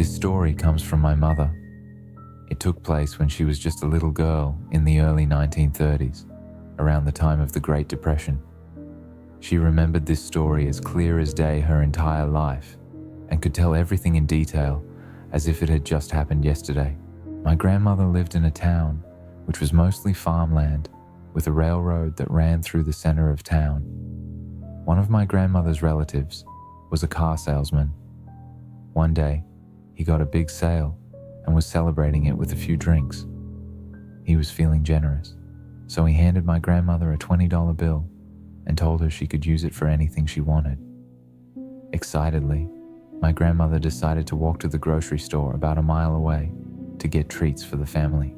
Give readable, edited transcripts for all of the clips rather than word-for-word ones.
This story comes from my mother. It took place when she was just a little girl in the early 1930s, around the time of the Great Depression. She remembered this story as clear as day her entire life and could tell everything in detail as if it had just happened yesterday. My grandmother lived in a town which was mostly farmland with a railroad that ran through the center of town. One of my grandmother's relatives was a car salesman. One day, he got a big sale and was celebrating it with a few drinks. He was feeling generous, so he handed my grandmother a $20 bill and told her she could use it for anything she wanted. Excitedly, my grandmother decided to walk to the grocery store about a mile away to get treats for the family.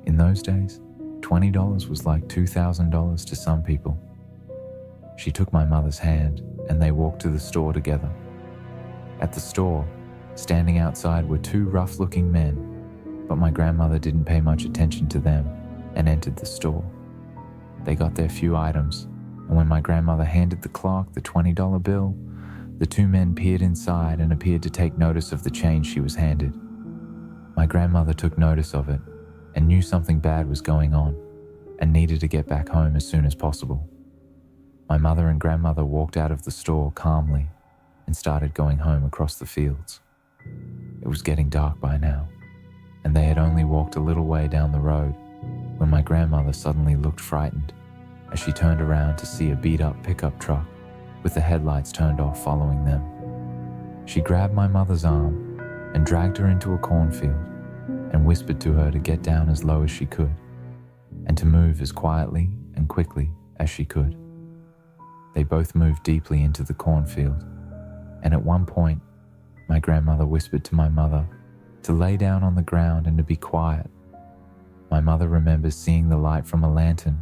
In those days, $20 was like $2,000 to some people. She took my mother's hand and they walked to the store together. At the store, standing outside were two rough-looking men, but my grandmother didn't pay much attention to them and entered the store. They got their few items, and when my grandmother handed the clerk the $20 bill, the two men peered inside and appeared to take notice of the change she was handed. My grandmother took notice of it and knew something bad was going on and needed to get back home as soon as possible. My mother and grandmother walked out of the store calmly and started going home across the fields. It was getting dark by now, and they had only walked a little way down the road when my grandmother suddenly looked frightened as she turned around to see a beat-up pickup truck with the headlights turned off following them. She grabbed my mother's arm and dragged her into a cornfield and whispered to her to get down as low as she could and to move as quietly and quickly as she could. They both moved deeply into the cornfield, and at one point, my grandmother whispered to my mother to lay down on the ground and to be quiet. My mother remembers seeing the light from a lantern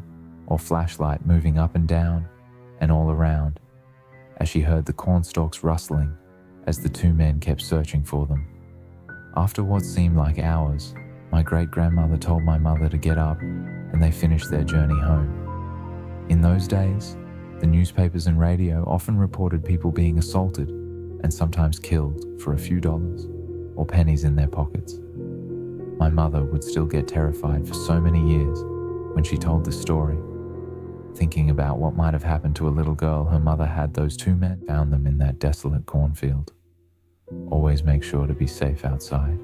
or flashlight moving up and down and all around as she heard the cornstalks rustling as the two men kept searching for them. After what seemed like hours, my great-grandmother told my mother to get up and they finished their journey home. In those days, the newspapers and radio often reported people being assaulted and sometimes killed for a few dollars or pennies in their pockets. My mother would still get terrified for so many years when she told this story, thinking about what might have happened to a little girl her mother had those two men found them in that desolate cornfield. Always make sure to be safe outside.